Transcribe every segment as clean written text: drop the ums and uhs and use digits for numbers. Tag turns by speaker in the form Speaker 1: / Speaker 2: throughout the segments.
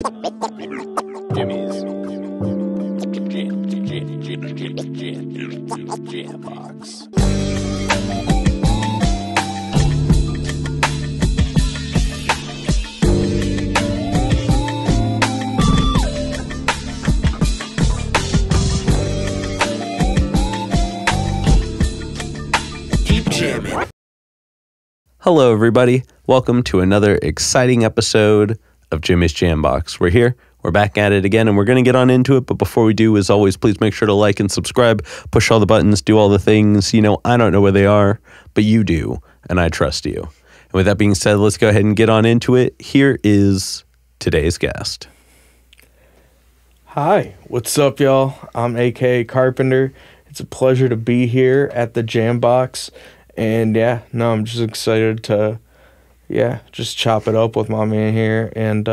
Speaker 1: Jimmy's Jam Box. Deep jamming.
Speaker 2: Hello, everybody. Welcome to another exciting episode of Jimmy's Jam Box. We're here. We're back at it again, and we're going to get on into it. But before we do, as always, please make sure to like and subscribe, push all the buttons, do all the things. You know, I don't know where they are, but you do, and I trust you. And with that being said, let's go ahead and get on into it. Here is today's guest.
Speaker 3: Hi, what's up, y'all? I'm AKA Carpenter. It's a pleasure to be here at the Jam Box. And I'm just excited to, just chop it up with my man here and,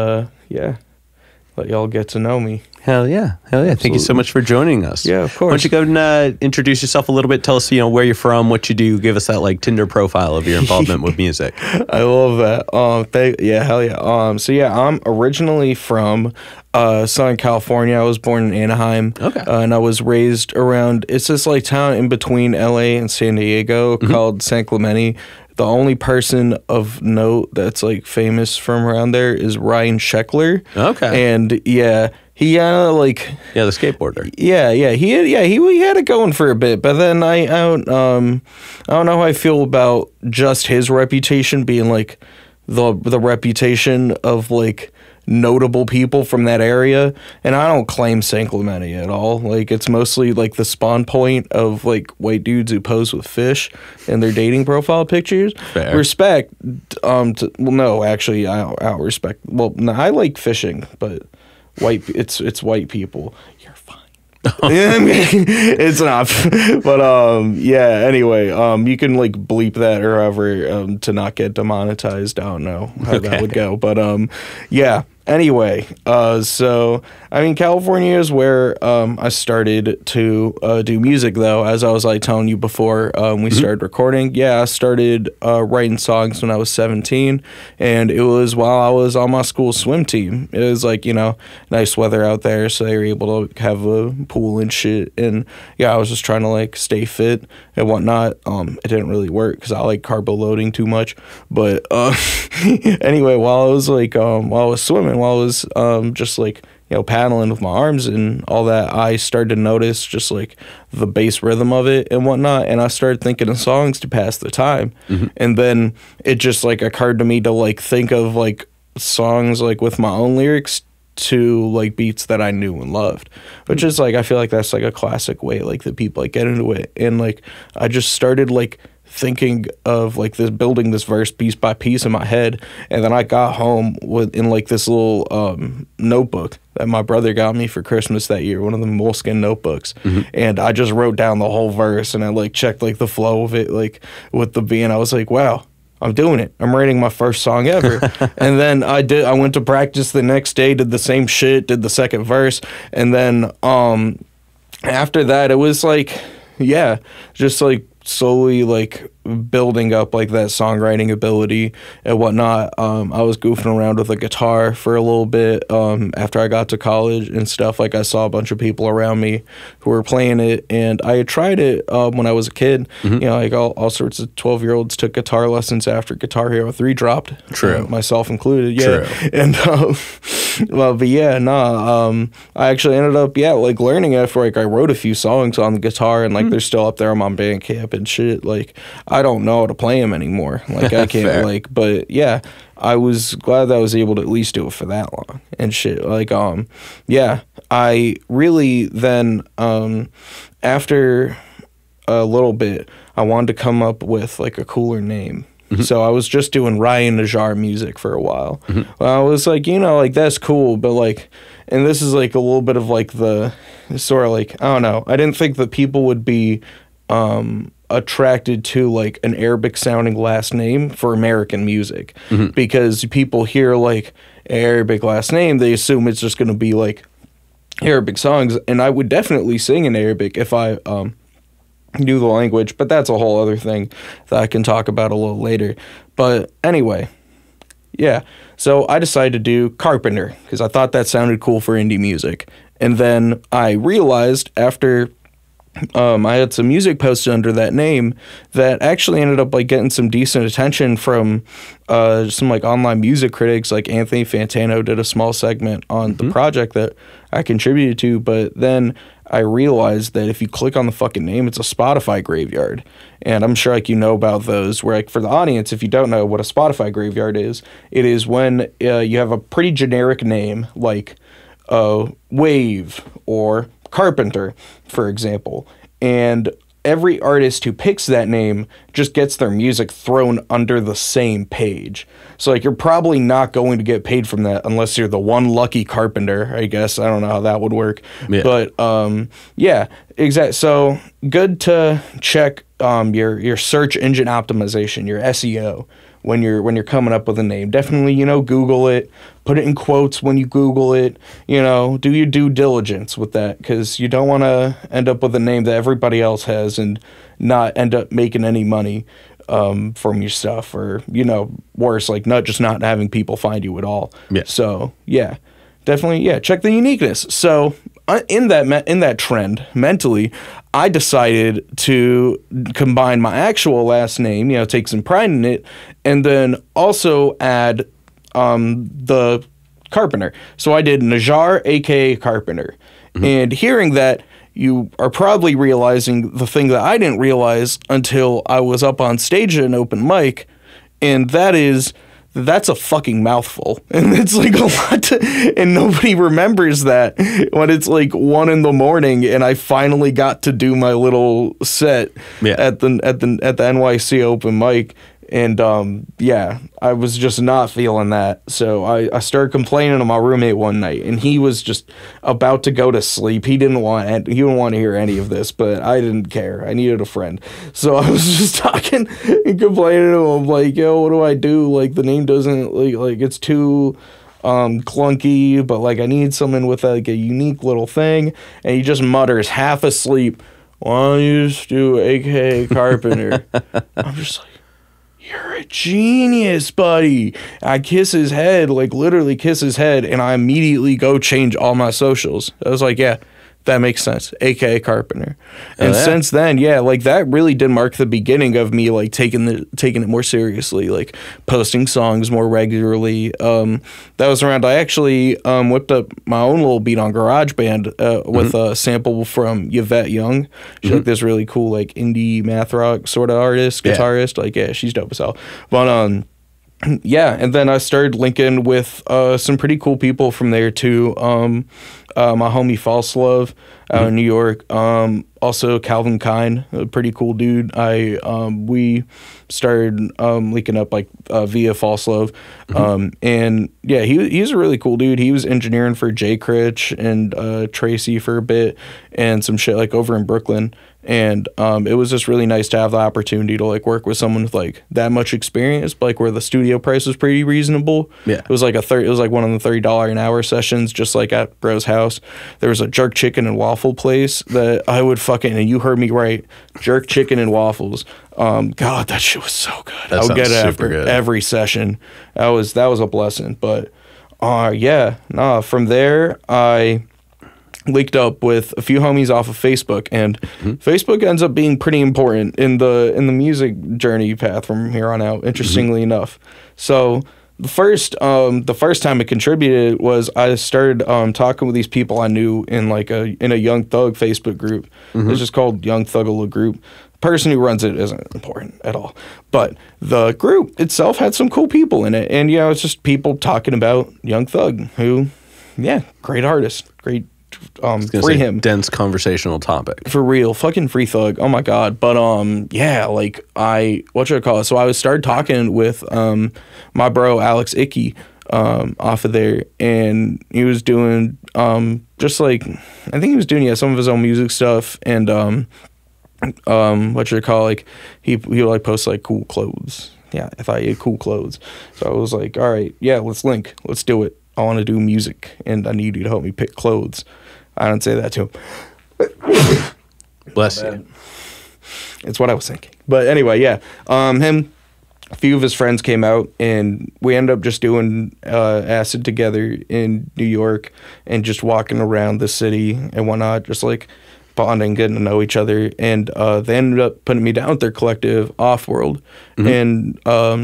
Speaker 3: let y'all get to know me.
Speaker 2: Hell yeah. Absolutely. Thank you so much for joining us.
Speaker 3: Yeah, of course.
Speaker 2: Why don't you go and introduce yourself a little bit? Tell us, where you're from, what you do. Give us that Tinder profile of your involvement with music.
Speaker 3: I love that. Hell yeah. I'm originally from Southern California. I was born in Anaheim.
Speaker 2: Okay.
Speaker 3: And I was raised around, it's this town in between LA and San Diego called San Clemente. The only person of note that's famous from around there is Ryan Sheckler.
Speaker 2: Okay.
Speaker 3: And he
Speaker 2: the skateboarder.
Speaker 3: He had it going for a bit, but then I don't know how I feel about just his reputation being the reputation of notable people from that area, and I don't claim San Clemente at all. It's mostly the spawn point of white dudes who pose with fish in their dating profile pictures.
Speaker 2: Fair.
Speaker 3: Respect. No, actually, I don't respect. Well, no, I like fishing, but it's white people. You're fine. It's not, but anyway, you can bleep that or however to not get demonetized. I don't know how that would go, but anyway, so California is where I started to do music, though. As I was telling you before we started recording, I started writing songs when I was 17, and it was while I was on my school swim team. It was nice weather out there, so they were able to have a pool and shit, and I was just trying to stay fit and whatnot. It didn't really work because I like carbo loading too much, but anyway, while I was swimming, while I was just paddling with my arms and all that, I started to notice just the bass rhythm of it and whatnot, and I started thinking of songs to pass the time. And then it just occurred to me to think of songs with my own lyrics to beats that I knew and loved, which is I feel that's a classic way that people get into it. And I just started thinking of this, building this verse piece by piece in my head, and then I got home in this little notebook that my brother got me for Christmas that year, one of the moleskin notebooks, and I just wrote down the whole verse, and I checked the flow of it with the beat, and I was wow, I'm doing it. I'm writing my first song ever. And then I went to practice the next day, did the same shit, did the second verse, and then after that it was just slowly building up that songwriting ability and whatnot. I was goofing around with a guitar for a little bit after I got to college and stuff. I saw a bunch of people around me who were playing it, and I had tried it when I was a kid. All sorts of 12-year-olds took guitar lessons after Guitar Hero 3 dropped.
Speaker 2: True.
Speaker 3: Myself included.
Speaker 2: True.
Speaker 3: And I actually ended up learning after I wrote a few songs on the guitar, and they're still up there on my Bandcamp and shit. I don't know how to play them anymore. I can't but I was glad that I was able to at least do it for that long and shit. I really then after a little bit, I wanted to come up with a cooler name. So I was just doing Ryan Najjar music for a while. I was that's cool, but and this is a little bit of the sort of I don't know. I didn't think that people would be attracted to an Arabic sounding last name for American music, because people hear Arabic last name, they assume it's just going to be Arabic songs, and I would definitely sing in Arabic if I knew the language, but that's a whole other thing that I can talk about a little later. But anyway, So I decided to do Carpenter because I thought that sounded cool for indie music. And then I realized after I had some music posted under that name that actually ended up like getting some decent attention from some like online music critics. Like Anthony Fantano did a small segment on the project that I contributed to, but then I realized that if you click on the fucking name, it's a Spotify graveyard. And I'm sure like you know about those, where like for the audience, if you don't know what a Spotify graveyard is, it is when you have a pretty generic name like Wave or Carpenter, for example, and every artist who picks that name just gets their music thrown under the same page. So like you're probably not going to get paid from that unless you're the one lucky Carpenter, I guess. I don't know how that would work. Yeah. But yeah, exactly. So good to check your search engine optimization, your SEO, when you're coming up with a name. Definitely, Google it, put it in quotes when you Google it, do your due diligence with that, because you don't want to end up with a name that everybody else has and not end up making any money from your stuff, or, worse, like not having people find you at all. Yeah. So, yeah, definitely, yeah, check the uniqueness. So in that trend, mentally, I decided to combine my actual last name, take some pride in it, and then also add the Carpenter. So I did Najjar, AKA Carpenter. And hearing that, you are probably realizing the thing that I didn't realize until I was up on stage at an open mic, and that's a fucking mouthful. And it's like a lot and nobody remembers that when it's like 1 a.m. and I finally got to do my little set at the NYC open mic. And yeah, I was just not feeling that. So I started complaining to my roommate one night, and he was just about to go to sleep. He didn't want to hear any of this, but I didn't care. I needed a friend. So I was just talking and complaining to him, like, yo, what do I do? Like, the name doesn't, like it's too clunky, but like I need something with like a unique little thing. And he just mutters, half asleep, why don't you just do AKA Carpenter? I'm just like, you're a genius, buddy. I kiss his head, like literally kiss his head, and I immediately go change all my socials. I was like, yeah, that makes sense. AKA Carpenter. And since then, yeah, like that really did mark the beginning of me like taking it more seriously, like posting songs more regularly. That was around, I actually whipped up my own little beat on GarageBand with a sample from Yvette Young. She's like this really cool like indie math rock sort of artist, guitarist. Like, yeah, she's dope as hell. But yeah, and then I started linking with some pretty cool people from there too. My homie False Love out in New York. Also Calvin Kine, a pretty cool dude. We started linking up like via False Love. And yeah, he's a really cool dude. He was engineering for Jay Critch and Tracy for a bit and some shit like over in Brooklyn. And it was just really nice to have the opportunity to like work with someone with like that much experience, but like where the studio price was pretty reasonable. Yeah, it was like one of the $30 an hour sessions, just like at Bro's house. There was a jerk chicken and waffle place that I would and you heard me right, jerk chicken and waffles. God, that shit was so good. I would get it after every session. That was a blessing. But from there I linked up with a few homies off of Facebook, and Facebook ends up being pretty important in the music journey path from here on out, interestingly enough. So the first time it contributed was I started talking with these people I knew in a Young Thug Facebook group. It's just called Young Thuggaloo Group. The person who runs it isn't important at all, but the group itself had some cool people in it, and it's just people talking about Young Thug, who, great artist, great. Free him. Dense conversational topic. For real. Fucking free Thug. Oh my God. But what should I call it? So I started talking with my bro Alex Icky off of there, and he was doing just like, I think he was doing some of his own music stuff, and what should I call it? Like he like post like cool clothes. Yeah, if I had cool clothes. So I was like, all right, yeah, let's link. Let's do it. I want to do music, and I need you to help me pick clothes. I don't say that to him. Bless you. It's what I was thinking. But anyway, yeah. Him a few of his friends came out, and we ended up just doing acid together in New York and just walking around the city and whatnot, just like bonding, getting to know each other. And they ended up putting me down with their collective Off-World and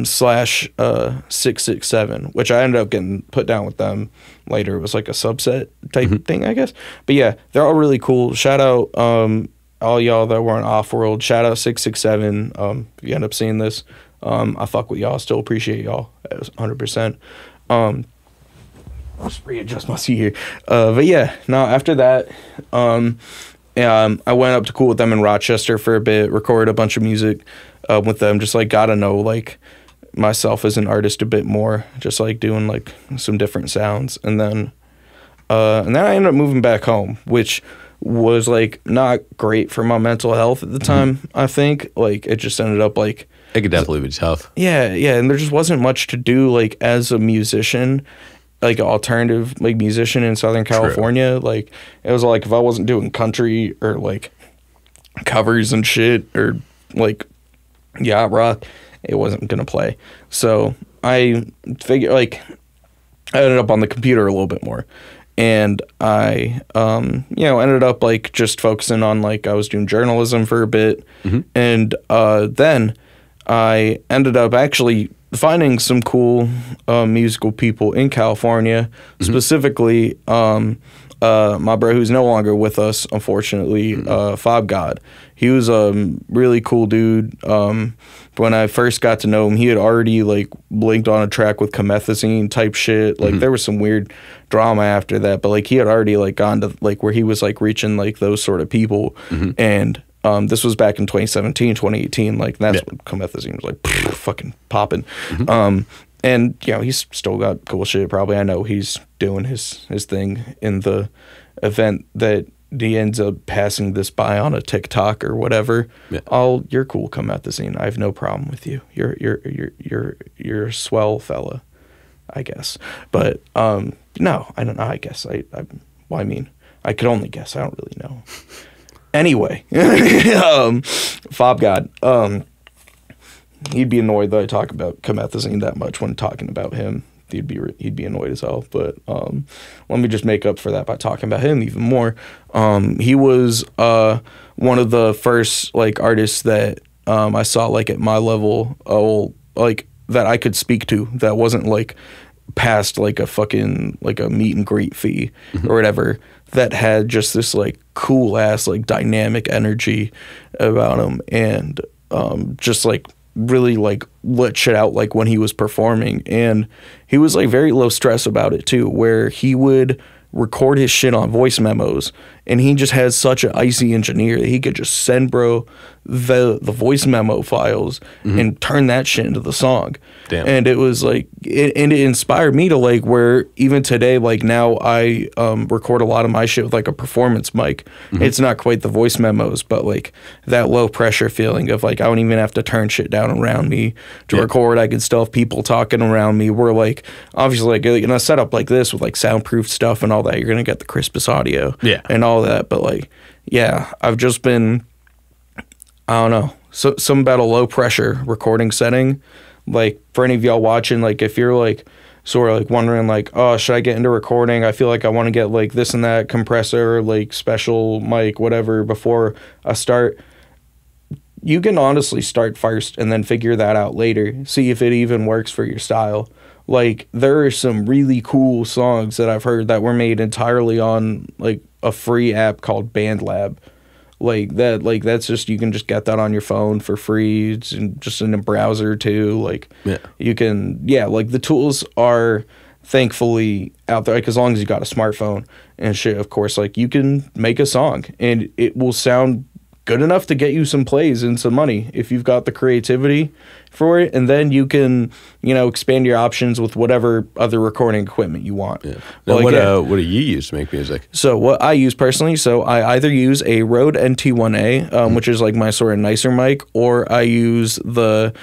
Speaker 3: slash 667, which I ended up getting put down with them later. It was like a subset type thing, I guess. But yeah, they're all really cool. Shout out all y'all that were on Off-World. Shout out 667 if you end up seeing this. I fuck with y'all. Still appreciate y'all. It was 100%. I'll just readjust my seat here. But yeah, no, after that, I went up to cool with them in Rochester for a bit, recorded a bunch of music with them, just like got to know like myself as an artist a bit more, just like doing like some different sounds. And then I ended up moving back home, which was like not great for my mental health at the time. I think like it just ended up like,
Speaker 2: It could definitely be tough.
Speaker 3: yeah, and there just wasn't much to do like as a musician, like an alternative like musician in Southern California. Like it was like if I wasn't doing country or like covers and shit or like yacht rock, it wasn't gonna play. So I figured like I ended up on the computer a little bit more. And I, ended up like just focusing on like I was doing journalism for a bit, and then I ended up actually finding some cool musical people in California, specifically my bro who's no longer with us, unfortunately, Fob God. He was a really cool dude. When I first got to know him, he had already like blinked on a track with Comethazine type shit. Like there was some weird drama after that, but like he had already like gone to like where he was like reaching like those sort of people. And this was back in 2017, 2018. Like that's when Comethazine was like fucking popping. And you know, he's still got cool shit. Probably I know he's doing his thing in the event that he ends up passing this by on a TikTok or whatever. You're cool. Come at the scene. I have no problem with you. You're a swell fella, I guess. But no, I don't know. I guess I mean, I could only guess. I don't really know. Anyway, Fob God. He'd be annoyed that I talk about Comethazine that much when talking about him. He'd be annoyed as hell. But let me just make up for that by talking about him even more. He was one of the first like artists that I saw like at my level, like that I could speak to. That wasn't like past like a fucking like a meet and greet fee or whatever. That had just this like cool ass like dynamic energy about him, and just like really like let shit out like when he was performing. And he was like very low stress about it too, where he would record his shit on voice memos, and he just has such an icy engineer that he could just send bro the voice memo files and turn that shit into the song.
Speaker 2: Damn.
Speaker 3: And it was like it inspired me to like where even today like now I record a lot of my shit with like a performance mic. It's not quite the voice memos, but like that low pressure feeling of like I don't even have to turn shit down around me to record. I could still have people talking around me. We're like obviously like in a setup like this with like soundproof stuff and all that, you're gonna get the crispest audio and all that. But like I've just been I don't know, some about a low pressure recording setting. Like for any of y'all watching, like if you're like sort of like wondering like, oh, should I get into recording? I feel like I want to get like this and that compressor, like special mic, whatever before I start. You can honestly start first and then figure that out later. See if it even works for your style. Like there are some really cool songs that I've heard that were made entirely on like a free app called BandLab. Like that's just, you can just get that on your phone for free. It's just in a browser too. Like you can, like the tools are thankfully out there. Like as long as you got a smartphone and shit, of course, like you can make a song and it will sound good enough to get you some plays and some money if you've got the creativity for it. And then you can, expand your options with whatever other recording equipment you want.
Speaker 2: Now, what do you use to make music?
Speaker 3: So what I use personally, so I either use a Rode NT1A, which is like my sort of nicer mic, or I use the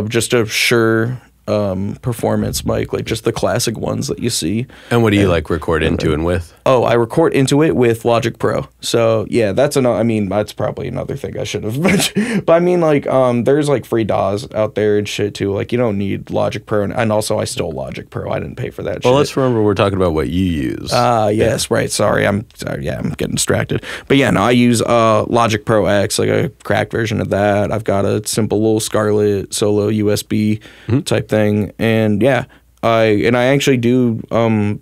Speaker 3: just a Shure performance mic, like just the classic ones that you see.
Speaker 2: And what do you like record into and with?
Speaker 3: Oh, I record into it with Logic Pro. So yeah, that's that's probably another thing I should have mentioned. But I mean, like, there's like free DAWs out there and shit too. Like, you don't need Logic Pro, and also I stole Logic Pro. I didn't pay for that.
Speaker 2: Well,
Speaker 3: shit.
Speaker 2: let's remember we're talking about what you use.
Speaker 3: Yes, right. Sorry, I'm getting distracted. But yeah, no, I use Logic Pro X, like a cracked version of that. I've got a simple little Scarlett Solo USB type thing, and yeah. I actually do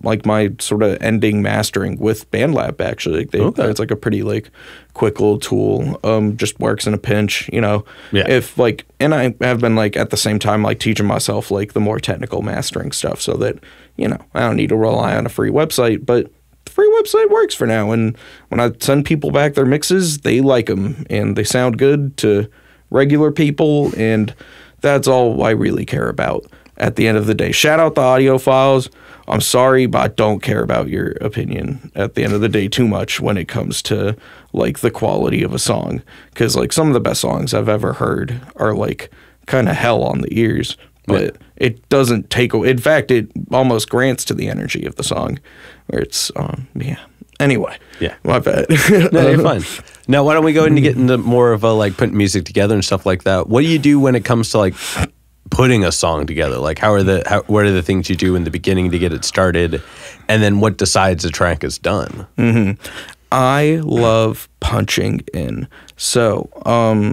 Speaker 3: like my sort of ending mastering with BandLab actually. It's like a pretty like quick little tool. Just works in a pinch, you know.
Speaker 2: Yeah.
Speaker 3: If like, and I have been like at the same time like teaching myself like the more technical mastering stuff so that, you know, I don't need to rely on a free website, but the free website works for now. And when I send people back their mixes, they like them and they sound good to regular people, and that's all I really care about. At the end of the day, shout out the audio files. I'm sorry, but I don't care about your opinion at the end of the day too much when it comes to like the quality of a song. Because like some of the best songs I've ever heard are like kind of hell on the ears, but it doesn't take away. In fact, it almost grants to the energy of the song, where it's Anyway, my bad.
Speaker 2: No, you're fine. Now, why don't we go into get into more of a like putting music together and stuff like that? What do you do when it comes to like putting a song together? Like what are the things you do in the beginning to get it started, and then what decides the track is done?
Speaker 3: I love punching in. So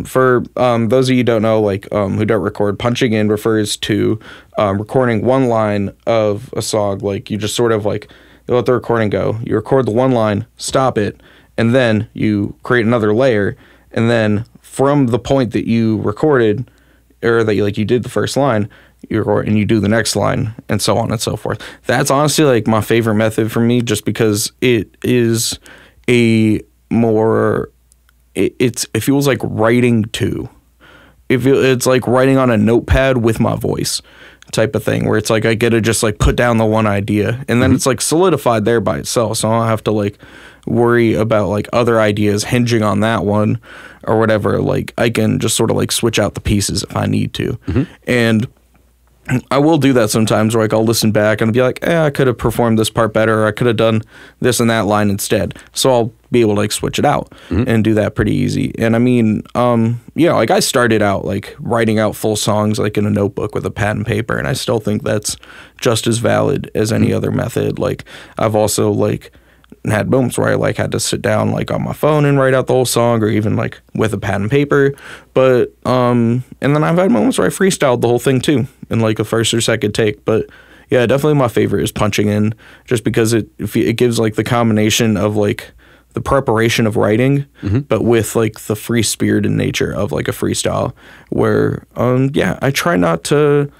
Speaker 3: for those of you who don't know, like who don't record, punching in refers to recording one line of a song. Like you just sort of like let the recording go. You record the one line, stop it, and then you create another layer, and then from the point that you recorded, or that you did the first line, and you do the next line, and so on and so forth. That's honestly like my favorite method for me, just because it is it feels like writing too. It's like writing on a notepad with my voice type of thing, where it's like I get to just like put down the one idea, and then it's like solidified there by itself, so I don't have to like worry about like other ideas hinging on that one or whatever. Like I can just sort of like switch out the pieces if I need to. And I will do that sometimes, where like I'll listen back and be like, I could have performed this part better, or I could have done this and that line instead. So I'll be able to like switch it out and do that pretty easy. And I mean, like I started out like writing out full songs like in a notebook with a pad and paper, and I still think that's just as valid as any other method. Like I've also like had moments where I like had to sit down like on my phone and write out the whole song, or even like with a pad and paper. But and then I've had moments where I freestyled the whole thing too in like a first or second take. But yeah, definitely my favorite is punching in, just because it gives like the combination of like the preparation of writing, but with like the free spirited nature of like a freestyle, where I try not to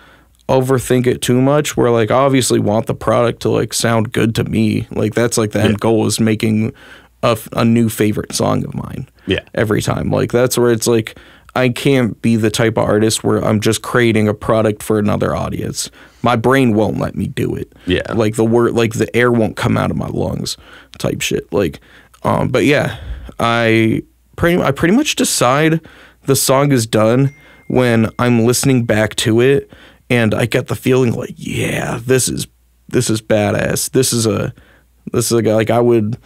Speaker 3: overthink it too much, where like I obviously want the product to like sound good to me. Like that's like the end goal, is making a new favorite song of mine every time. Like that's where it's like I can't be the type of artist where I'm just creating a product for another audience. My brain won't let me do it. Like the air won't come out of my lungs type shit. Like but yeah, I pretty much decide the song is done when I'm listening back to it, and I get the feeling like, yeah, this is badass. This is a guy, like I would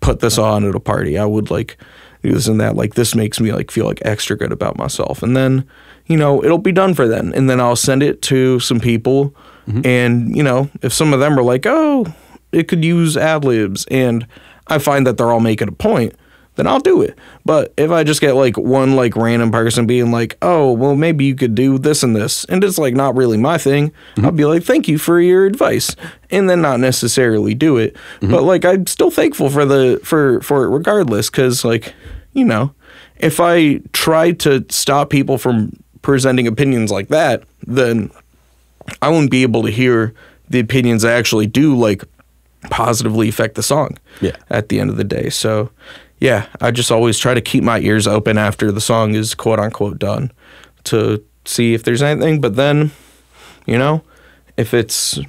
Speaker 3: put this on at a party. I would like do this and that. Like this makes me like feel like extra good about myself. And then, it'll be done for then. And then I'll send it to some people, and if some of them are like, oh, it could use ad-libs, and I find that they're all making a point, then I'll do it. But if I just get like one like random person being like, oh, well, maybe you could do this and this, and it's like not really my thing, I'll be like, thank you for your advice, and then not necessarily do it. But like I'm still thankful for it regardless, because like, if I try to stop people from presenting opinions like that, then I wouldn't be able to hear the opinions that actually do like positively affect the song at the end of the day. So yeah, I just always try to keep my ears open after the song is quote unquote done to see if there's anything. But then, if it's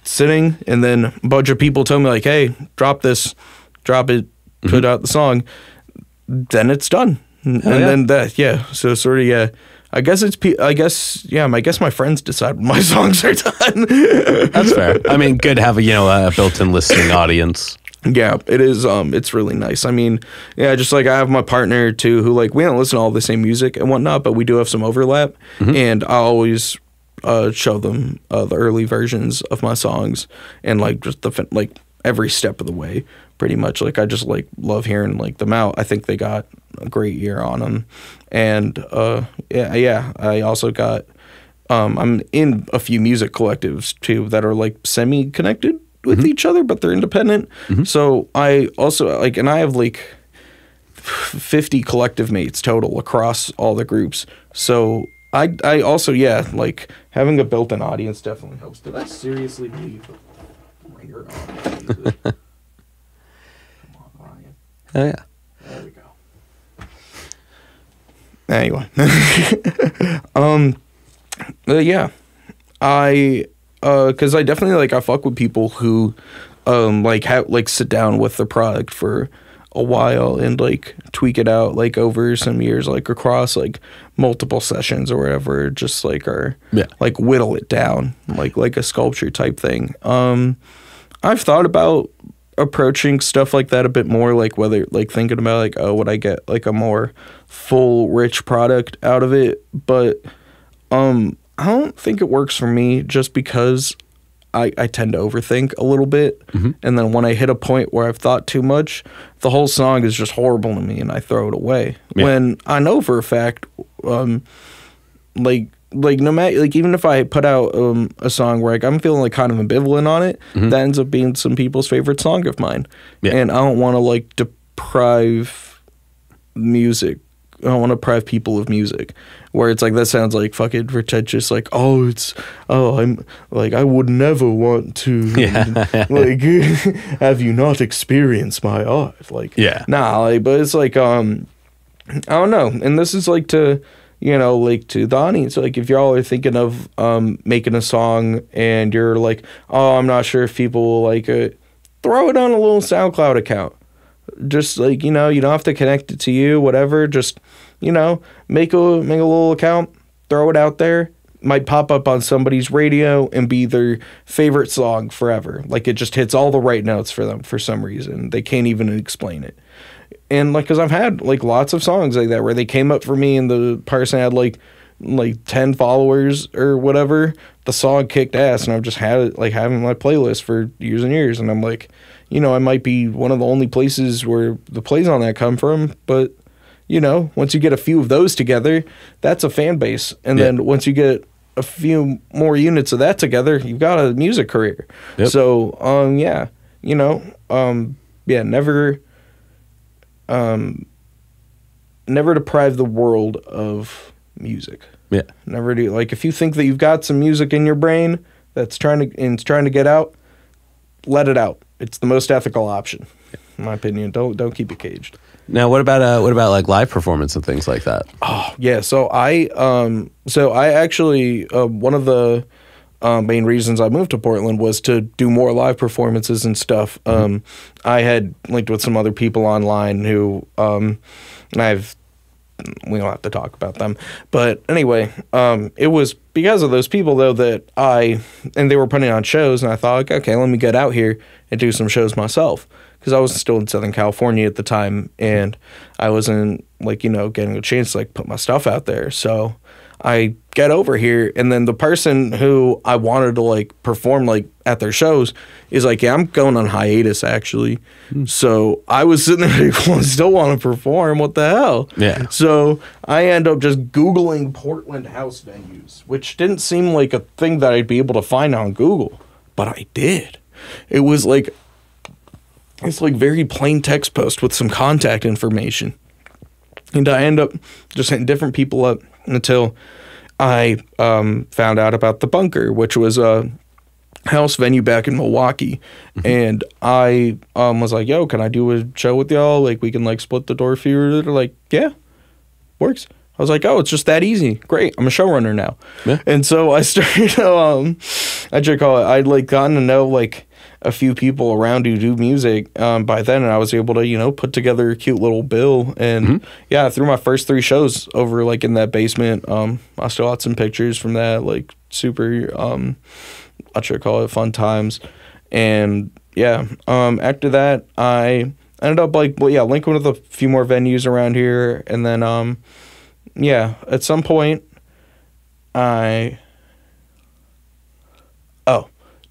Speaker 3: sitting and then a bunch of people tell me like, hey, drop it, put out the song, then it's done. And then so sort of, I guess my friends decide when my songs are done.
Speaker 2: That's fair. I mean, good to have a built-in listening audience.
Speaker 3: Yeah, it is. It's really nice. I mean, yeah, just like I have my partner too, who like we don't listen to all the same music and whatnot, but we do have some overlap, and I always show them the early versions of my songs and like just like every step of the way, pretty much. Like I just like love hearing like them out. I think they got a great year on them, and yeah. I also got I'm in a few music collectives too that are like semi-connected with each other, but they're independent. So I also like, and I have like 50 collective mates total across all the groups. So I also, yeah, like having a built-in audience definitely helps. Did I seriously leave the ringer on? Come on, Ryan.
Speaker 2: Oh yeah.
Speaker 3: There we go. Anyway, yeah, because I definitely like I fuck with people who like sit down with the product for a while and like tweak it out like over some years, like across like multiple sessions or whatever, just like like whittle it down like a sculpture type thing. I've thought about approaching stuff like that a bit more, like whether like thinking about like, oh, would I get like a more full rich product out of it, but I don't think it works for me just because I tend to overthink a little bit. And then when I hit a point where I've thought too much, the whole song is just horrible to me and I throw it away. Yeah. When I know for a fact, like no matter, like even if I put out a song where like I'm feeling like kind of ambivalent on it, that ends up being some people's favorite song of mine. Yeah. And I don't want to like deprive music. I don't want to deprive people of music where it's like, that sounds like fucking pretentious. Like, I'm like, I would never want to, like, have you not experienced my art? Like, nah, like, but it's like, I don't know. And this is like to, like to the audience, like if y'all are thinking of making a song and you're like, oh, I'm not sure if people will like it, throw it on a little SoundCloud account. Just like, you don't have to connect it to you, whatever. Just, make a little account, throw it out there. Might pop up on somebody's radio and be their favorite song forever. Like it just hits all the right notes for them for some reason. They can't even explain it. And like, cause I've had like lots of songs like that where they came up for me and the person had like 10 followers or whatever. The song kicked ass and I've just had it like having my playlist for years and years. And I'm like, I might be one of the only places where the plays on that come from, but once you get a few of those together, that's a fan base. And then once you get a few more units of that together, you've got a music career. Yep. So, never deprive the world of music. Yeah. Never do. Like if you think that you've got some music in your brain that's trying to get out, let it out. It's the most ethical option, in my opinion. Don't keep it caged.
Speaker 2: Now, what about like live performance and things like that?
Speaker 3: Oh yeah, so I actually one of the main reasons I moved to Portland was to do more live performances and stuff. I had linked with some other people online who we don't have to talk about them. But anyway, it was because of those people, though, that they were putting on shows, and I thought, like, okay, let me get out here and do some shows myself. Because I was still in Southern California at the time, and I wasn't, like, getting a chance to, like, put my stuff out there. So I get over here, and then the person who I wanted to, like, perform, like, at their shows is like, yeah, I'm going on hiatus, actually. So I was sitting there like, well, I still want to perform. What the hell? Yeah. So I end up just Googling Portland house venues, which didn't seem like a thing that I'd be able to find on Google, but I did. It was like, it's like very plain text post with some contact information. And I end up just hitting different people up until I found out about The Bunker, which was a house venue back in Milwaukee. And I was like, yo, can I do a show with y'all? Like, we can, like, split the door for you. They're like, yeah, works. I was like, oh, it's just that easy. Great. I'm a showrunner now. Yeah. And so I started, I'd like gotten to know, like, a few people around who do music by then, and I was able to, you know, put together a cute little bill. And yeah, through my first 3 shows over like in that basement, I still got some pictures from that, like super, what should I call it, fun times. And yeah, after that, I ended up like, well, yeah, linking with a few more venues around here. And then, yeah, at some point, oh,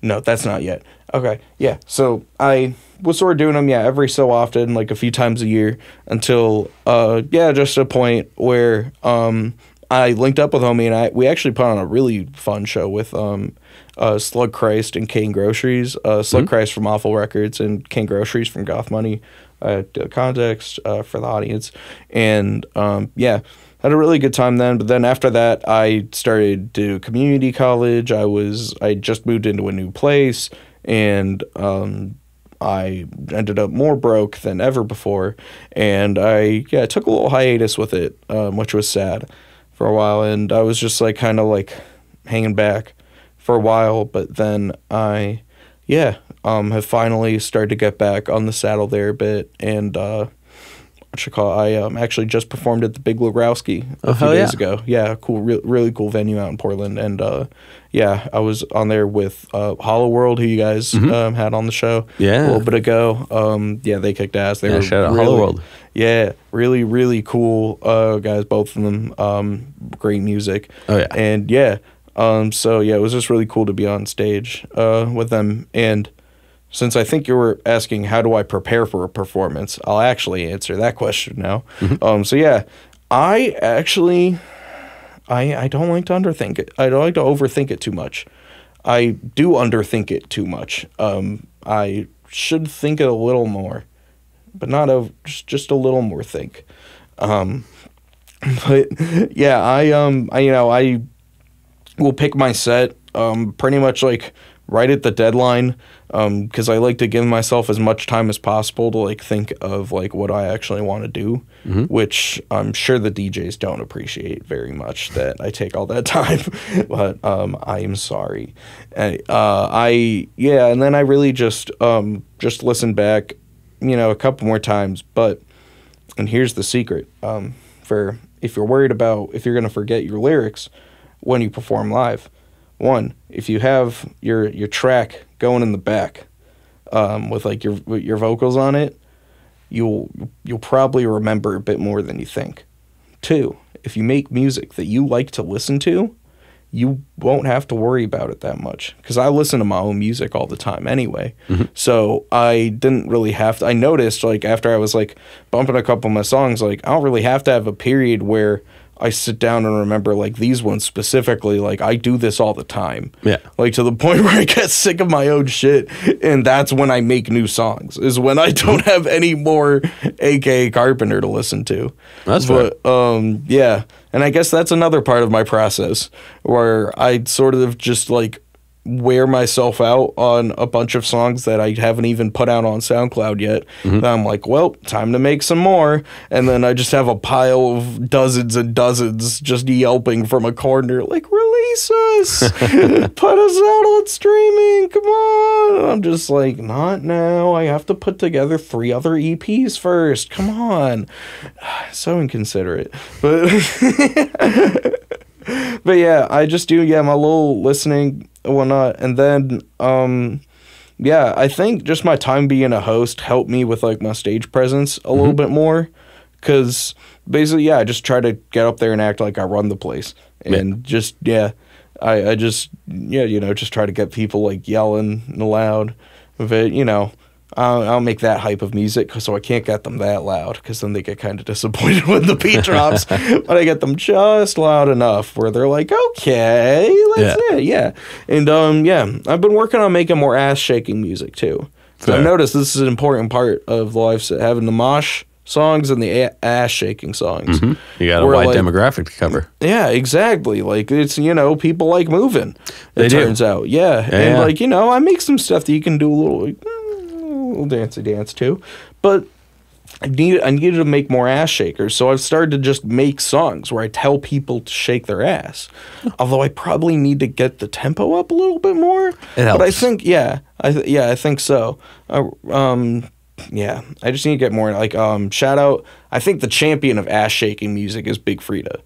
Speaker 3: no, that's not yet. Okay, yeah, so I was sort of doing them, yeah, every so often, like a few times a year, until, yeah, just a point where, I linked up with homie, and we actually put on a really fun show with, Slug Christ and Kane Groceries. Slug Christ from Awful Records and Kane Groceries from Goth Money. Context for the audience. And yeah, had a really good time then. But then after that, I started to do community college. I just moved into a new place, and I ended up more broke than ever before. And I took a little hiatus with it, which was sad for a while. And I was just like kind of like hanging back for a while. But then I have finally started to get back on the saddle there a bit. And I actually just performed at the Big Logrowski a few days ago. Yeah, cool, really cool venue out in Portland. And yeah, I was on there with Hollow World, who you guys had on the show a little bit ago. Yeah, they kicked ass. They were
Speaker 2: shout out
Speaker 3: really,
Speaker 2: Hollow World.
Speaker 3: Yeah, really, really cool guys, both of them. Great music.
Speaker 2: Oh yeah,
Speaker 3: and yeah. So yeah, it was just really cool to be on stage with them. And since I think you were asking how do I prepare for a performance, I'll actually answer that question now. So yeah, I actually I don't like to underthink it. I don't like to overthink it too much. I do underthink it too much. I should think it a little more, but not just a little more think. But yeah, I will pick my set pretty much like right at the deadline, because I like to give myself as much time as possible to like think of like what I actually want to do, which I'm sure the DJs don't appreciate very much that I take all that time, but I am sorry. And then I really just listen back, a couple more times. And here's the secret, for if you're worried about if you're gonna forget your lyrics when you perform live. One, if you have your track going in the back, with like your vocals on it, you'll probably remember a bit more than you think. Two, if you make music that you like to listen to, you won't have to worry about it that much. Because I listen to my own music all the time anyway. So I didn't really have to. I noticed like after I was like bumping a couple of my songs, like I don't really have to have a period where I sit down and remember like these ones specifically. Like I do this all the time. Yeah. Like to the point where I get sick of my own shit, and that's when I make new songs. Is when I don't have any more AKA Carpenter to listen to.
Speaker 2: That's fair.
Speaker 3: Yeah, and I guess that's another part of my process where I sort of just like wear myself out on a bunch of songs that I haven't even put out on SoundCloud yet. Then I'm like, well, time to make some more. And then I just have a pile of dozens and dozens just yelping from a corner, like, release us! Put us out on streaming! Come on! And I'm just like, not now. I have to put together 3 other EPs first. Come on. So inconsiderate. But yeah, I just do, my little listening and whatnot. And then, I think just my time being a host helped me with like my stage presence a little bit more. Because basically, I just try to get up there and act like I run the place. And just try to get people like yelling loud. But, I'll make that hype of music so I can't get them that loud, because then they get kind of disappointed when the beat drops. But I get them just loud enough where they're like, okay, that's it, yeah. And I've been working on making more ass shaking music too. So I've noticed this is an important part of life, having the mosh songs and the ass shaking songs.
Speaker 2: You got a wide demographic to cover.
Speaker 3: Yeah, exactly. Like it's people like moving. It turns out, and like I make some stuff that you can do a little dancey dance too. But I needed to make more ass shakers, so I've started to just make songs where I tell people to shake their ass. Although I probably need to get the tempo up a little bit more.
Speaker 2: It helps.
Speaker 3: But I think, I think so. Yeah, I just need to get more. Like, shout out. I think the champion of ass shaking music is Big Frida.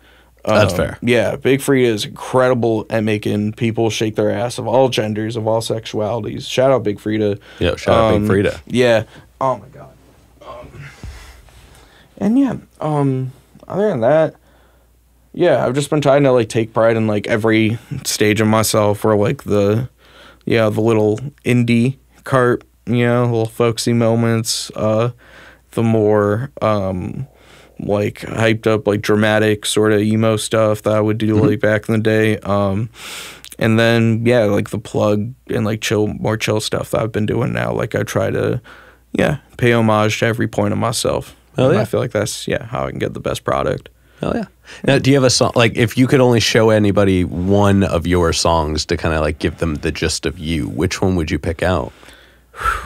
Speaker 2: That's fair.
Speaker 3: Yeah, Big Frida is incredible at making people shake their ass of all genders, of all sexualities. Shout out Big Frida.
Speaker 2: Yeah, shout out Big Frida.
Speaker 3: Yeah. Oh my god. And yeah, other than that, yeah, I've just been trying to like take pride in like every stage of myself, or like the little indie carp, little folksy moments, the more like hyped up, like dramatic sort of emo stuff that I would do like back in the day. And then yeah, like the plug and like more chill stuff that I've been doing now. Like I try to pay homage to every point of myself.
Speaker 2: Oh, yeah.
Speaker 3: I feel like that's how I can get the best product.
Speaker 2: Oh yeah. Now, do you have a song, like if you could only show anybody one of your songs to kind of like give them the gist of you, which one would you pick out?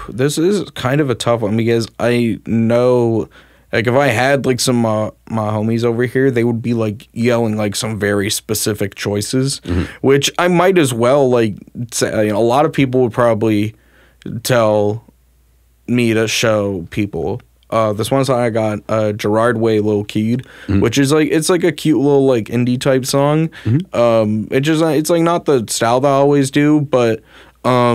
Speaker 3: This is kind of a tough one because I know, like if I had like some my homies over here, they would be like yelling like some very specific choices, which I might as well like say. A lot of people would probably tell me to show people. This one song I got, Gerard Way, Lil Keed, which is like, it's like a cute little like indie type song. It's like not the style that I always do, but I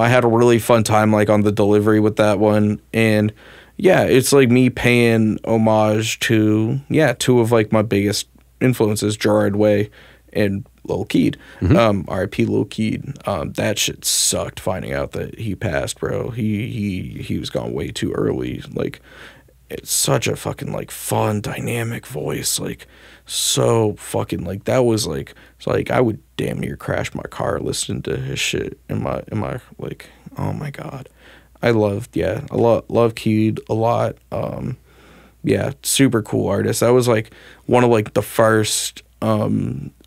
Speaker 3: had a really fun time like on the delivery with that one, and yeah, it's like me paying homage to two of like my biggest influences, Gerard Way and Lil Keed. R.I.P. Lil Keed. That shit sucked finding out that he passed, bro. He was gone way too early. Like, it's such a fucking like fun, dynamic voice. Like, so fucking like that was like, it's like I would damn near crash my car listening to his shit in my like, oh my god. I love Keed a lot. Super cool artist. That was like one of like the first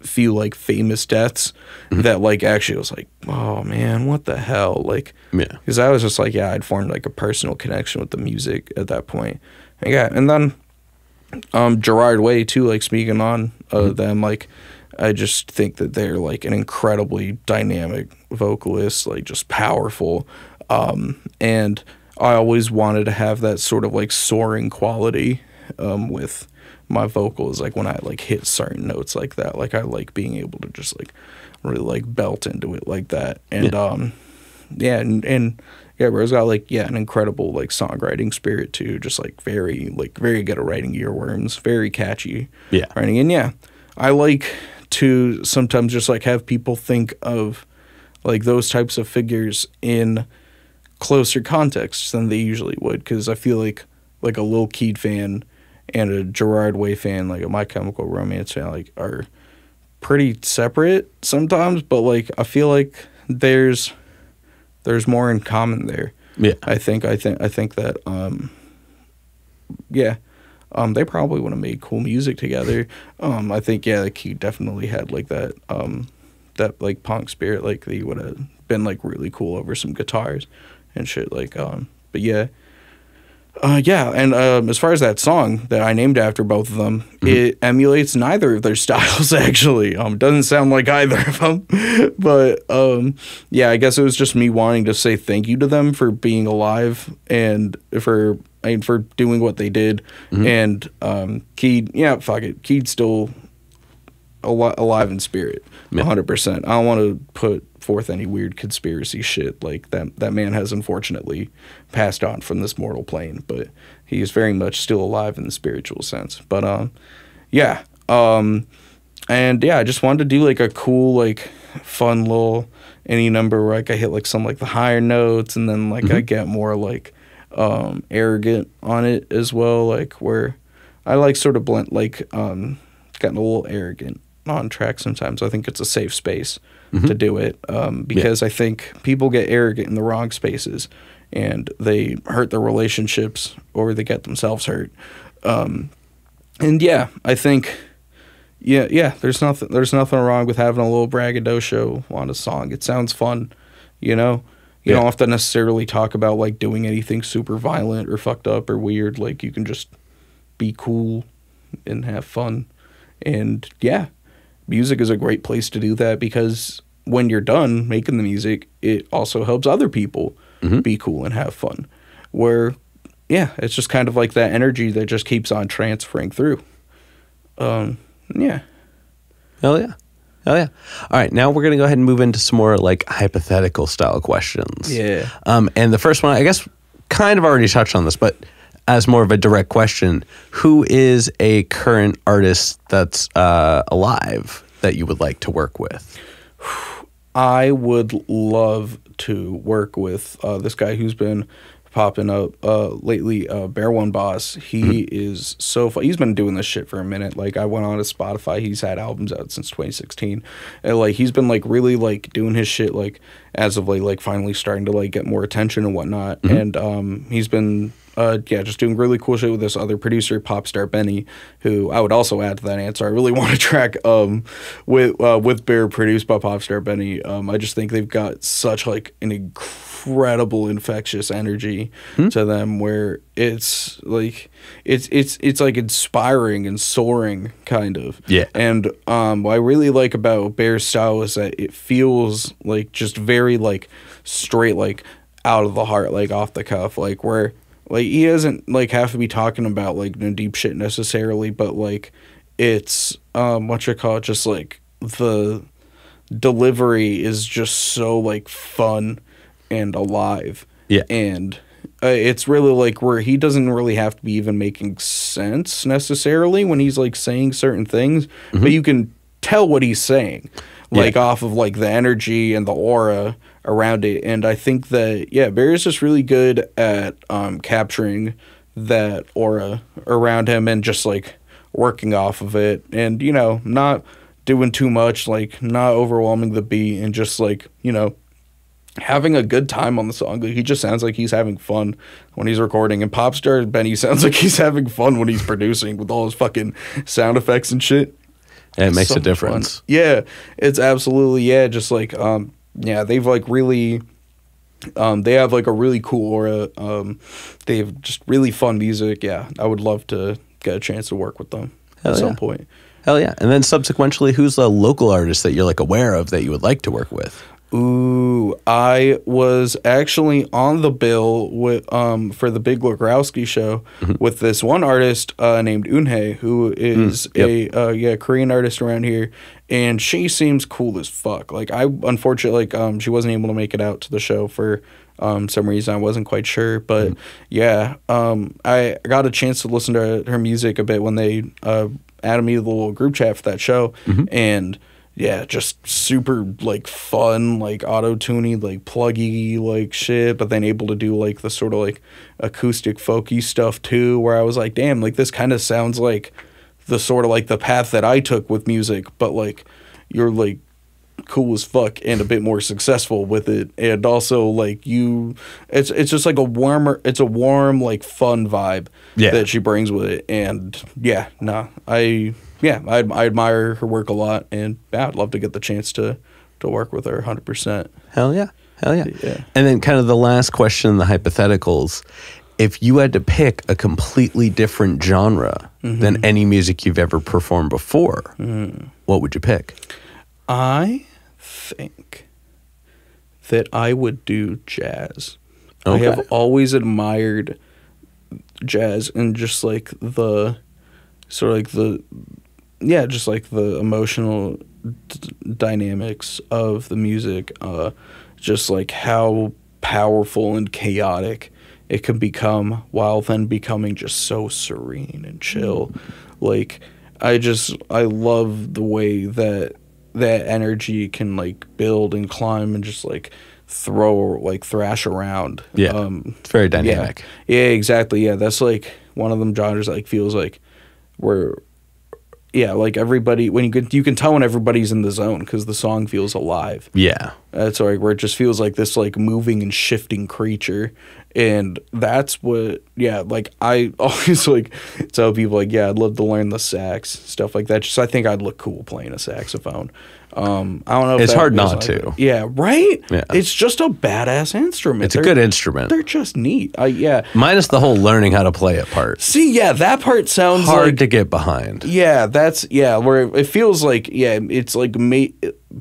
Speaker 3: few like famous deaths that like actually was like, oh man, what the hell, like, because I was just like, I'd formed like a personal connection with the music at that point. And then Gerard Way too, like speaking on them, like I just think that they're like an incredibly dynamic vocalist, like just powerful, and I always wanted to have that sort of like soaring quality with my vocals, like when I like hit certain notes like that. Like I like being able to just like really like belt into it like that. And Bro's got like an incredible like songwriting spirit too, just like very good at writing earworms, very catchy writing. And I like to sometimes just like have people think of like those types of figures in closer contexts than they usually would, because I feel like a Lil Keed fan and a Gerard Way fan, like a My Chemical Romance fan, like are pretty separate sometimes, but like I feel like there's more in common there. I think that they probably would have made cool music together. I think like he definitely had like that that like punk spirit, like he would have been like really cool over some guitars and shit, like and as far as that song that I named after both of them, it emulates neither of their styles, actually. Doesn't sound like either of them. But, I guess it was just me wanting to say thank you to them for being alive and for doing what they did. And Keed, fuck it. Keed's still alive in spirit, 100%. I don't want to put forth any weird conspiracy shit. Like that man has unfortunately passed on from this mortal plane, but he is very much still alive in the spiritual sense. But I just wanted to do like a cool, like fun little any number where like I hit like some like the higher notes, and then like I get more like arrogant on it as well, like where I like sort of blend like getting a little arrogant on track sometimes. I think it's a safe space to do it, because I think people get arrogant in the wrong spaces and they hurt their relationships or they get themselves hurt. I think there's nothing wrong with having a little braggadocio on a song. It sounds fun, You don't have to necessarily talk about like doing anything super violent or fucked up or weird. Like you can just be cool and have fun. And yeah, music is a great place to do that because when you're done making the music, it also helps other people be cool and have fun. Where, yeah, it's just kind of like that energy that just keeps on transferring through. Yeah.
Speaker 2: Hell yeah. Hell yeah. All right, now we're going to go ahead and move into some more like hypothetical style questions.
Speaker 3: Yeah.
Speaker 2: And the first one, I guess, kind of already touched on this, but as more of a direct question, who is a current artist that's alive that you would like to work with?
Speaker 3: I would love to work with this guy who's been popping up lately, Bear One Boss. He is so fun. He's been doing this shit for a minute. Like I went on to Spotify. He's had albums out since 2016, and like he's been like really like doing his shit like as of late, like finally starting to like get more attention and whatnot. And he's been just doing really cool shit with this other producer, Popstar Benny, who I would also add to that answer. I really want a track with Bear produced by Popstar Benny. I just think they've got such like an incredible infectious energy to them where it's like it's like inspiring and soaring kind of.
Speaker 2: Yeah.
Speaker 3: And what I really like about Bear's style is that it feels like just very like straight, like out of the heart, like off the cuff, like where like he doesn't like have to be talking about like no deep shit necessarily, but like it's just like the delivery is just so like fun and alive.
Speaker 2: Yeah.
Speaker 3: And it's really like where he doesn't really have to be even making sense necessarily when he's like saying certain things, but you can tell what he's saying like off of like the energy and the aura around it. And I think that Bear is just really good at capturing that aura around him and just like working off of it, and you know, not doing too much, like not overwhelming the beat, and just like, you know, having a good time on the song. Like, he just sounds like he's having fun when he's recording, and Popstar Benny sounds like he's having fun when he's producing with all his fucking sound effects and shit.
Speaker 2: And it makes
Speaker 3: so
Speaker 2: a difference.
Speaker 3: Fun. Yeah, it's absolutely, just like they've like really they have like a really cool aura. They have just really fun music. Yeah, I would love to get a chance to work with them at some point.
Speaker 2: Hell yeah. And then subsequently, who's a local artist that you're like aware of that you would like to work with?
Speaker 3: Ooh, I was actually on the bill with for the Big Logrowski show with this one artist named Eunhae, who is a Korean artist around here, and she seems cool as fuck. Like I unfortunately she wasn't able to make it out to the show for some reason. I wasn't quite sure, but I got a chance to listen to her music a bit when they added me to the little group chat for that show, and yeah, just super like fun, like auto-tuney, like pluggy like shit, but then able to do like the sort of like acoustic folky stuff too, where I was like, damn, like this kind of sounds like the sort of like the path that I took with music, but like you're like cool as fuck and a bit more successful with it, and also like it's just like a warm like fun vibe that she brings with it, and I admire her work a lot, and I'd love to get the chance to work with her 100%.
Speaker 2: Hell yeah. And then kind of the last question, the hypotheticals. If you had to pick a completely different genre than any music you've ever performed before, what would you pick?
Speaker 3: I think that I would do jazz.
Speaker 2: Okay.
Speaker 3: I have always admired jazz and just like the sort of like just like the emotional dynamics of the music, just like how powerful and chaotic it can become while then becoming just so serene and chill. Like I love the way that energy can like build and climb and just like thrash around.
Speaker 2: It's very dynamic.
Speaker 3: Yeah, exactly. Yeah, that's like one of them genres that like feels like where like everybody, when you can tell when everybody's in the zone because the song feels alive.
Speaker 2: Yeah,
Speaker 3: that's like where it just feels like this like moving and shifting creature, and that's what like I always like tell people like I'd love to learn the sax, stuff like that. Just I think I'd look cool playing a saxophone, I don't know if
Speaker 2: It's
Speaker 3: that
Speaker 2: hard
Speaker 3: is
Speaker 2: not
Speaker 3: like
Speaker 2: to.
Speaker 3: it. Yeah, right?
Speaker 2: Yeah.
Speaker 3: It's just a badass instrument.
Speaker 2: It's a good instrument.
Speaker 3: They're just neat. Yeah.
Speaker 2: Minus the whole learning how to play it part.
Speaker 3: See, yeah, that part sounds
Speaker 2: Hard
Speaker 3: like
Speaker 2: to get behind.
Speaker 3: yeah, where it feels like it's like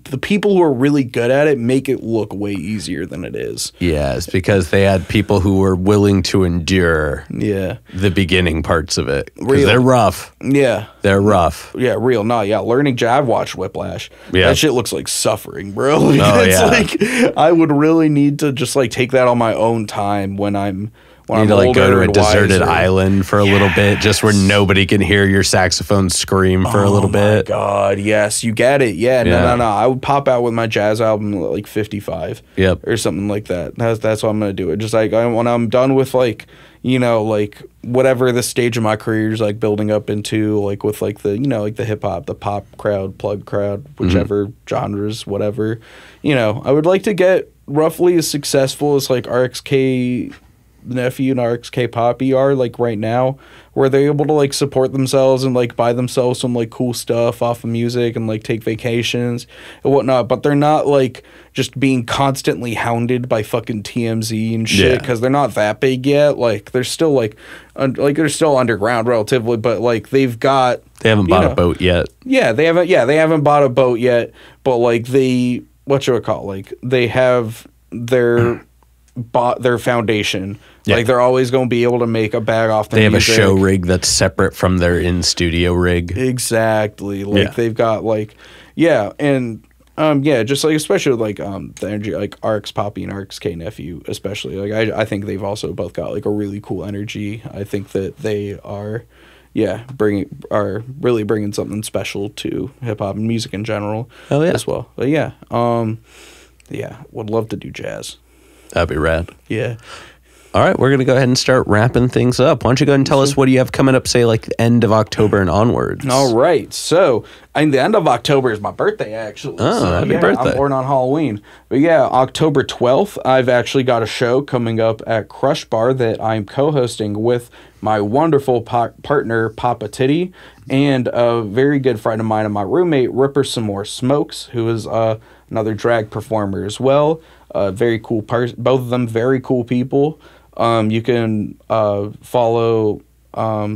Speaker 3: the people who are really good at it make it look way easier than it is.
Speaker 2: Yeah, it's because they had people who were willing to endure the beginning parts of it. Because they're rough.
Speaker 3: Yeah.
Speaker 2: They're rough.
Speaker 3: Yeah, real. No, yeah. Learning I've watched Whiplash.
Speaker 2: Yeah.
Speaker 3: That shit looks like suffering, bro. Like,
Speaker 2: yeah.
Speaker 3: I would really need to just like take that on my own time when I'm
Speaker 2: You need to like go to a deserted
Speaker 3: wiser.
Speaker 2: island for a little bit, just where nobody can hear your saxophone scream for a little bit.
Speaker 3: Oh my God, yes, you get it. Yeah,
Speaker 2: Yeah.
Speaker 3: no. I would pop out with my jazz album at like 55.
Speaker 2: Yep.
Speaker 3: Or something like that. That's what I'm gonna do. It just like when I'm done with like like whatever the stage of my career is like building up into, like with like the like the hip hop, the pop crowd, plug crowd, whichever genres, whatever. I would like to get roughly as successful as like RXK Nephew and RXK Poppy are like right now, where they're able to like support themselves and like buy themselves some like cool stuff off of music and like take vacations and whatnot, but they're not like just being constantly hounded by fucking TMZ and shit, because they're not that big yet. Like they're still like they're still underground relatively, but like they
Speaker 2: haven't bought a boat yet.
Speaker 3: Yeah, they haven't bought a boat yet, but like they they have bought their foundation.
Speaker 2: Yeah.
Speaker 3: Like they're always going to be able to make a bag off the
Speaker 2: They have
Speaker 3: music.
Speaker 2: a show rig that's separate from their in-studio rig.
Speaker 3: Exactly. Like they've got like and just like especially like the energy, like RX Poppy and RXK Nephew especially. Like I think they've also both got like a really cool energy. I think that they are really bringing something special to hip hop and music in general.
Speaker 2: Oh yeah.
Speaker 3: As well. But would love to do jazz.
Speaker 2: That'd be rad.
Speaker 3: Yeah.
Speaker 2: All right, we're going to go ahead and start wrapping things up. Why don't you go ahead and tell us what do you have coming up, say, like the end of October and onwards?
Speaker 3: All right. So, the end of October is my birthday, actually.
Speaker 2: Oh, happy birthday.
Speaker 3: I'm born on Halloween. But yeah, October 12th, I've actually got a show coming up at Crush Bar that I'm co-hosting with my wonderful partner, Papa Titty, and a very good friend of mine and my roommate, Ripper Some More Smokes, who is another drag performer as well. Very cool person. Both of them very cool people. You can follow. I'll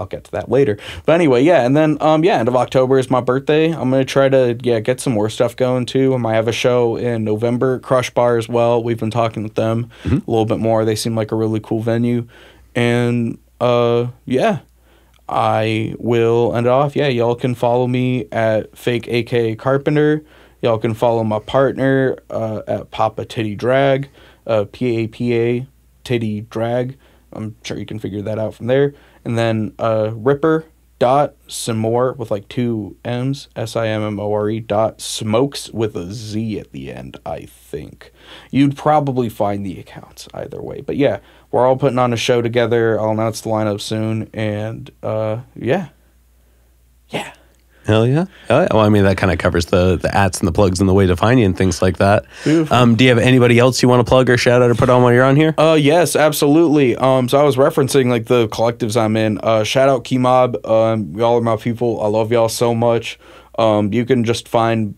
Speaker 3: get to that later. But anyway, and then end of October is my birthday. I'm gonna try to get some more stuff going too. I might have a show in November, Crush Bar as well. We've been talking with them a little bit more. They seem like a really cool venue, and I will end it off. Yeah, y'all can follow me at fake AKA Carpenter. Y'all can follow my partner at Papa Titty Drag, PAPA Titty Drag. I'm sure you can figure that out from there. And then Ripper dot Simore with like 2 M's, SIMMORE dot Smokes with a Z at the end, I think. You'd probably find the accounts either way. But yeah, we're all putting on a show together. I'll announce the lineup soon. And yeah.
Speaker 2: Hell yeah. Well, I mean, that kind of covers the ats and the plugs and the way to find you and things like that.
Speaker 3: Beautiful.
Speaker 2: Do you have anybody else you want to plug or shout out or put on while you're on here?
Speaker 3: Yes, absolutely. So I was referencing like the collectives I'm in. Shout out Key Mob. Y'all are my people. I love y'all so much. You can just find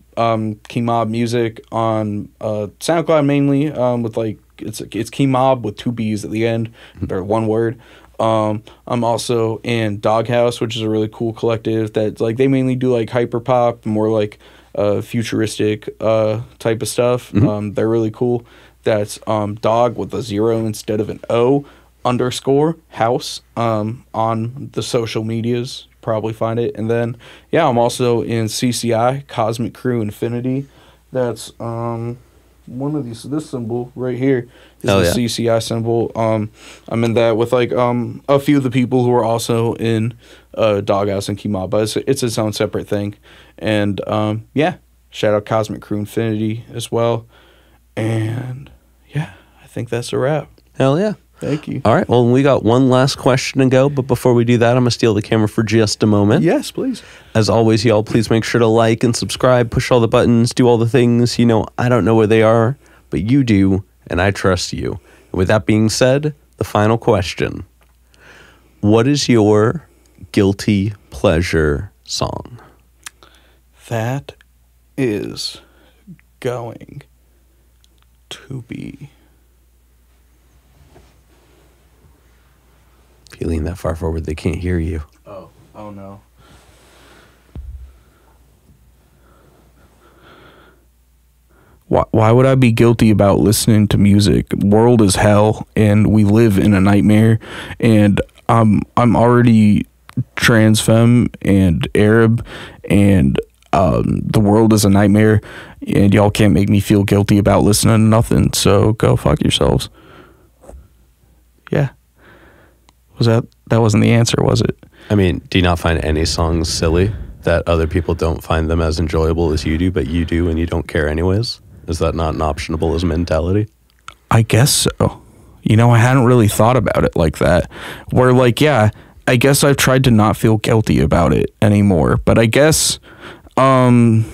Speaker 3: Key Mob music on SoundCloud mainly. With like it's Key Mob with 2 B's at the end, or one word. I'm also in Doghouse, which is a really cool collective that like they mainly do like hyperpop, more like futuristic type of stuff. They're really cool. That's dog with a 0 instead of an O _ house on the social medias. Probably find it. And then I'm also in CCI, Cosmic Crew Infinity. That's one of these, this symbol right here is the CCI symbol. I'm in that with like a few of the people who are also in Doghouse and Key Mob, but it's its own separate thing. And shout out Cosmic Crew Infinity as well. And I think that's a wrap.
Speaker 2: Hell yeah.
Speaker 3: Thank you.
Speaker 2: All right. Well, we got one last question to go, but before we do that, I'm going to steal the camera for just a moment.
Speaker 3: Yes, please.
Speaker 2: As always, y'all, please make sure to like and subscribe, push all the buttons, do all the things. I don't know where they are, but you do, and I trust you. And with that being said, the final question. What is your guilty pleasure song?
Speaker 3: That is going to be...
Speaker 2: If you lean that far forward, they can't hear you.
Speaker 3: Oh no. Why would I be guilty about listening to music? World is hell, and we live in a nightmare. And I'm already trans femme and Arab, and the world is a nightmare. And y'all can't make me feel guilty about listening to nothing. So go fuck yourselves. Yeah. That wasn't the answer, was it?
Speaker 2: I mean, do you not find any songs silly that other people don't find them as enjoyable as you do, but you do and you don't care anyways? Is that not an optionable as mentality?
Speaker 3: I guess so. You know, I hadn't really thought about it like that. Where, like, yeah, I guess I've tried to not feel guilty about it anymore. But I guess, oh,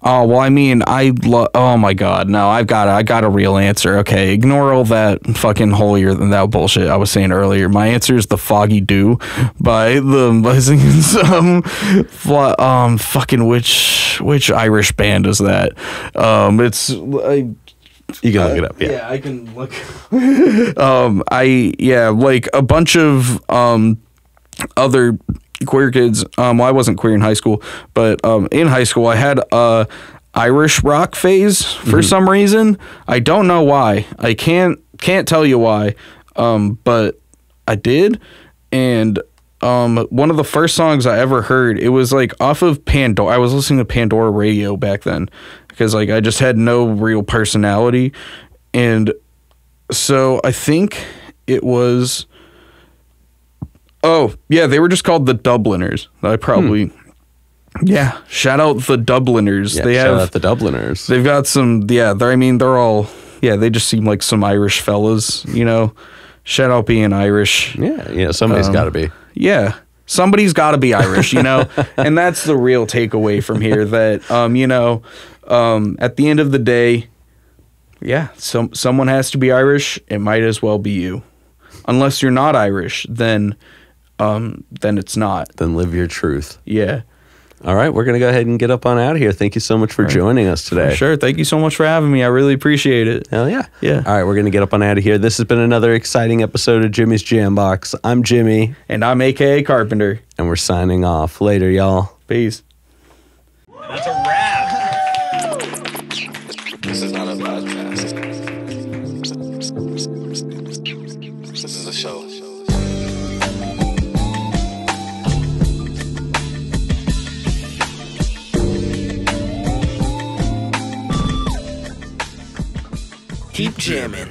Speaker 3: well, I mean, oh my God, no, I got a real answer. Okay, ignore all that fucking holier than thou bullshit I was saying earlier. My answer is The Foggy Dew by fucking which Irish band is that? It's
Speaker 2: you can look it up.
Speaker 3: Yeah, I can look. Like a bunch of other queer kids. Well, I wasn't queer in high school, but in high school I had a Irish rock phase for some reason. I don't know why. I can't tell you why. But I did, and one of the first songs I ever heard, it was like off of Pandora. I was listening to Pandora radio back then because like I just had no real personality, and so I think it was. Oh, yeah, they were just called the Dubliners. I probably... Yeah, shout out the Dubliners.
Speaker 2: Yeah, shout out the Dubliners.
Speaker 3: They've got some... Yeah, they're all... Yeah, they just seem like some Irish fellas, you know? Shout out being Irish.
Speaker 2: Yeah, somebody's got to be.
Speaker 3: Yeah, somebody's got to be Irish, you know? And that's the real takeaway from here, that, you know, at the end of the day, yeah, someone has to be Irish. It might as well be you. Unless you're not Irish, then it's not.
Speaker 2: Then live your truth.
Speaker 3: Yeah.
Speaker 2: All right, we're going to go ahead and get up on out of here. Thank you so much for joining us today.
Speaker 3: For sure. Thank you so much for having me. I really appreciate it.
Speaker 2: Hell yeah.
Speaker 3: Yeah.
Speaker 2: All right, we're going to get up on out of here. This has been another exciting episode of Jimmy's Jambox. I'm Jimmy.
Speaker 3: And I'm AKA Carpenter.
Speaker 2: And we're signing off. Later, y'all.
Speaker 3: Peace.
Speaker 1: That's a wrap. This is not a podcast. This is a show. Keep jamming.